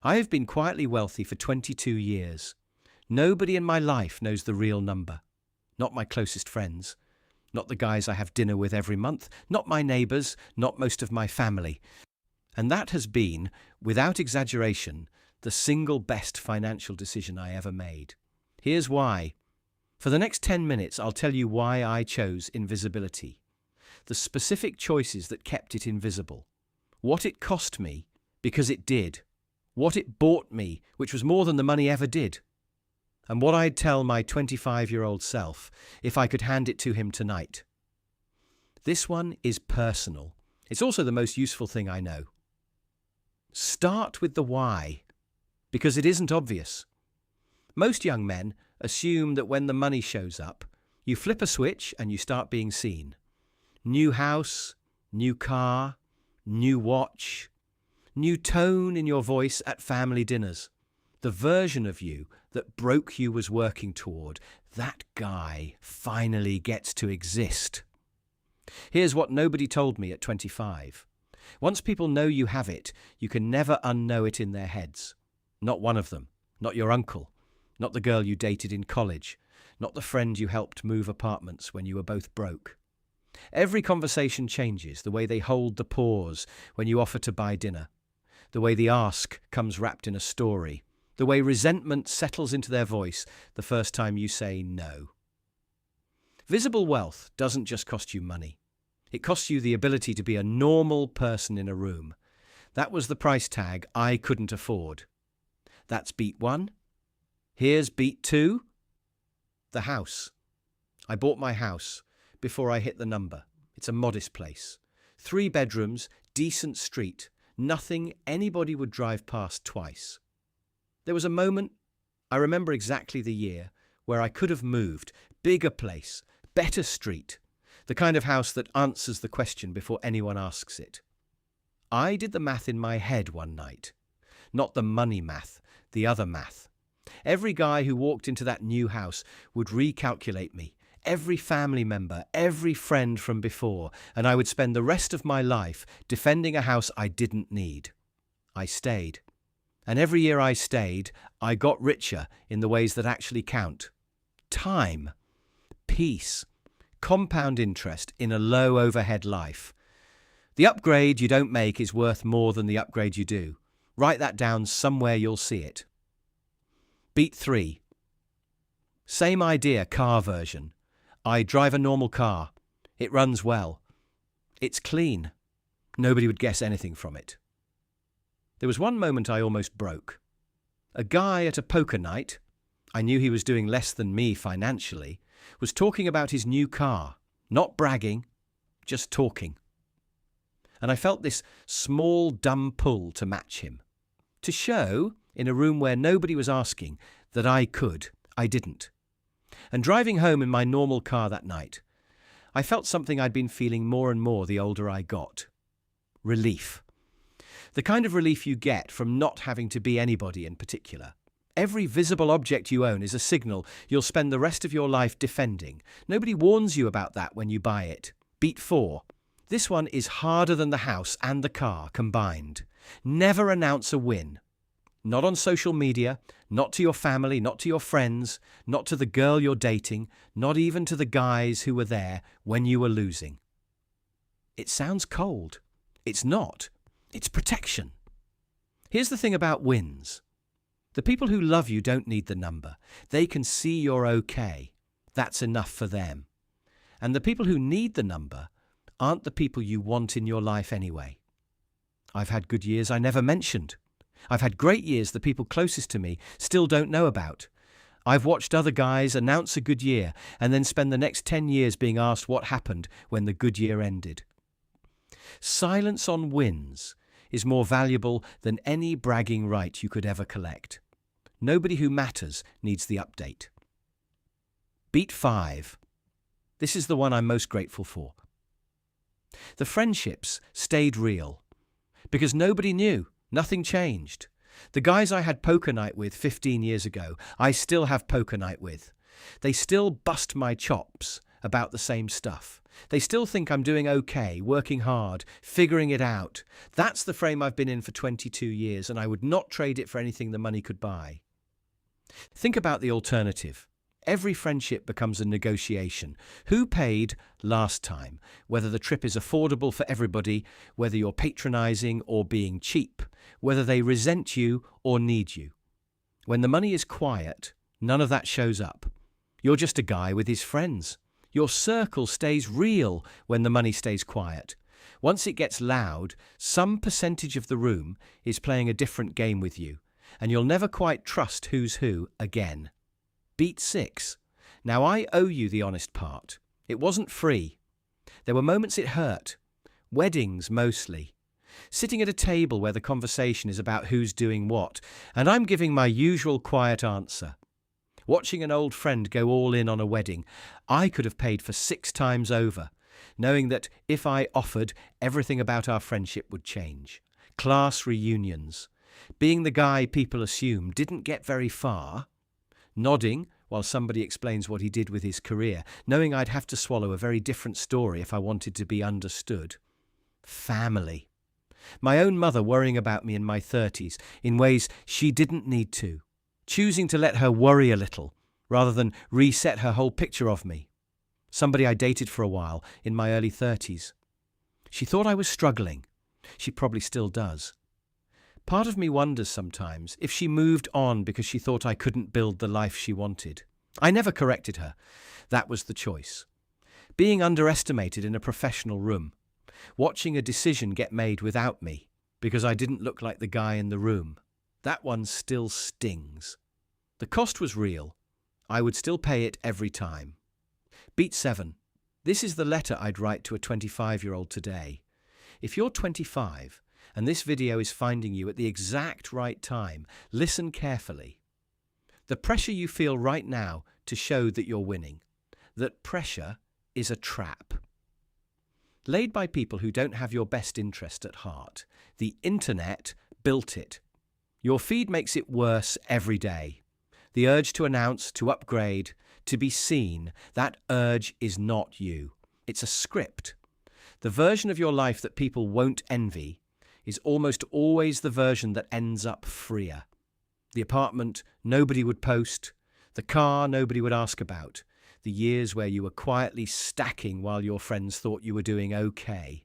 I have been quietly wealthy for 22 years. Nobody in my life knows the real number. Not my closest friends. Not the guys I have dinner with every month. Not my neighbours. Not most of my family. And that has been, without exaggeration, the single best financial decision I ever made. Here's why. For the next 10 minutes, I'll tell you why I chose invisibility. The specific choices that kept it invisible. What it cost me, because it did. What it bought me, which was more than the money ever did. And what I'd tell my 25-year-old self if I could hand it to him tonight. This one is personal. It's also the most useful thing I know. Start with the why, because it isn't obvious. Most young men assume that when the money shows up, you flip a switch and you start being seen. New house, new car, new watch, new tone in your voice at family dinners. The version of you that broke you was working toward. That guy finally gets to exist. Here's what nobody told me at 25. Once people know you have it, you can never unknow it in their heads. Not one of them. Not your uncle. Not the girl you dated in college. Not the friend you helped move apartments when you were both broke. Every conversation changes, the way they hold the pause when you offer to buy dinner. The way the ask comes wrapped in a story. The way resentment settles into their voice the first time you say no. Visible wealth doesn't just cost you money. It costs you the ability to be a normal person in a room. That was the price tag I couldn't afford. That's beat one. Here's beat two. The house. I bought my house before I hit the number. It's a modest place. 3 bedrooms, decent street, nothing anybody would drive past twice. There was a moment, I remember exactly the year, where I could have moved. Bigger place, better street. The kind of house that answers the question before anyone asks it. I did the math in my head one night. Not the money math, the other math. Every guy who walked into that new house would recalculate me. Every family member, every friend from before, and I would spend the rest of my life defending a house I didn't need. I stayed. And every year I stayed, I got richer in the ways that actually count. Time, peace, compound interest in a low overhead life. The upgrade you don't make is worth more than the upgrade you do. Write that down somewhere, you'll see it. Beat 3. Same idea, car version. I drive a normal car. It runs well. It's clean. Nobody would guess anything from it. There was one moment I almost broke. A guy at a poker night, I knew he was doing less than me financially, was talking about his new car. Not bragging, just talking. And I felt this small, dumb pull to match him. To show, in a room where nobody was asking, that I could. I didn't. And driving home in my normal car that night, I felt something I'd been feeling more and more the older I got. Relief. The kind of relief you get from not having to be anybody in particular. Every visible object you own is a signal you'll spend the rest of your life defending. Nobody warns you about that when you buy it. Beat 4. This one is harder than the house and the car combined. Never announce a win. Not on social media, not to your family, not to your friends, not to the girl you're dating, not even to the guys who were there when you were losing. It sounds cold. It's not. It's protection. Here's the thing about wins. The people who love you don't need the number. They can see you're okay. That's enough for them. And the people who need the number aren't the people you want in your life anyway. I've had good years I never mentioned. I've had great years the people closest to me still don't know about. I've watched other guys announce a good year and then spend the next 10 years being asked what happened when the good year ended. Silence on wins is more valuable than any bragging right you could ever collect. Nobody who matters needs the update. Beat 5. This is the one I'm most grateful for. The friendships stayed real because nobody knew. Nothing changed. The guys I had poker night with 15 years ago, I still have poker night with. They still bust my chops about the same stuff. They still think I'm doing okay, working hard, figuring it out. That's the frame I've been in for 22 years, and I would not trade it for anything the money could buy. Think about the alternative. Every friendship becomes a negotiation. Who paid last time? Whether the trip is affordable for everybody, whether you're patronizing or being cheap, whether they resent you or need you. When the money is quiet, none of that shows up. You're just a guy with his friends. Your circle stays real when the money stays quiet. Once it gets loud, some percentage of the room is playing a different game with you, and you'll never quite trust who's who again. Beat 6. Now I owe you the honest part. It wasn't free. There were moments it hurt. Weddings mostly. Sitting at a table where the conversation is about who's doing what, and I'm giving my usual quiet answer. Watching an old friend go all in on a wedding, I could have paid for 6 times over, knowing that if I offered, everything about our friendship would change. Class reunions. Being the guy people assume didn't get very far. Nodding while somebody explains what he did with his career, knowing I'd have to swallow a very different story if I wanted to be understood. Family. My own mother worrying about me in my 30s in ways she didn't need to. Choosing to let her worry a little rather than reset her whole picture of me. Somebody I dated for a while in my early 30s. She thought I was struggling. She probably still does. Part of me wonders sometimes if she moved on because she thought I couldn't build the life she wanted. I never corrected her. That was the choice. Being underestimated in a professional room. Watching a decision get made without me because I didn't look like the guy in the room. That one still stings. The cost was real. I would still pay it every time. Beat 7. This is the letter I'd write to a 25-year-old today. If you're 25 and this video is finding you at the exact right time, listen carefully. The pressure you feel right now to show that you're winning. That pressure is a trap. Laid by people who don't have your best interest at heart. The internet built it. Your feed makes it worse every day. The urge to announce, to upgrade, to be seen, that urge is not you. It's a script. The version of your life that people won't envy is almost always the version that ends up freer. The apartment nobody would post, the car nobody would ask about, the years where you were quietly stacking while your friends thought you were doing okay.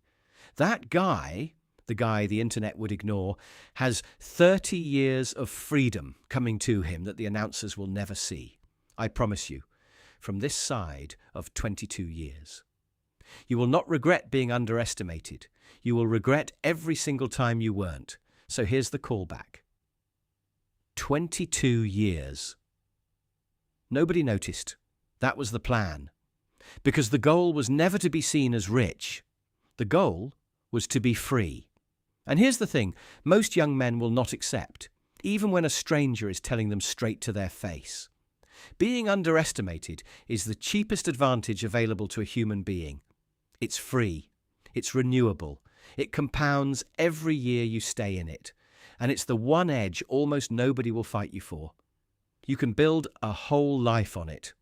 That guy, the guy the internet would ignore, has 30 years of freedom coming to him that the announcers will never see. I promise you, from this side of 22 years. You will not regret being underestimated. You will regret every single time you weren't. So here's the callback. 22 years. Nobody noticed. That was the plan. Because the goal was never to be seen as rich. The goal was to be free. And here's the thing, most young men will not accept, even when a stranger is telling them straight to their face. Being underestimated is the cheapest advantage available to a human being. It's free. It's renewable. It compounds every year you stay in it. And it's the one edge almost nobody will fight you for. You can build a whole life on it.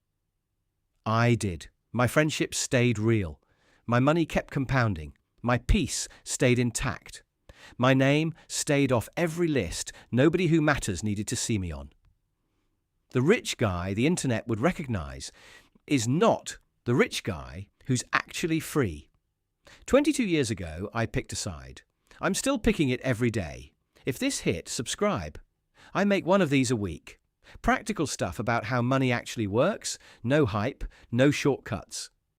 I did. My friendships stayed real. My money kept compounding. My peace stayed intact. My name stayed off every list nobody who matters needed to see me on. The rich guy the internet would recognize is not the rich guy who's actually free. 22 years ago, I picked a side. I'm still picking it every day. If this hit, subscribe. I make one of these a week. Practical stuff about how money actually works, no hype, no shortcuts.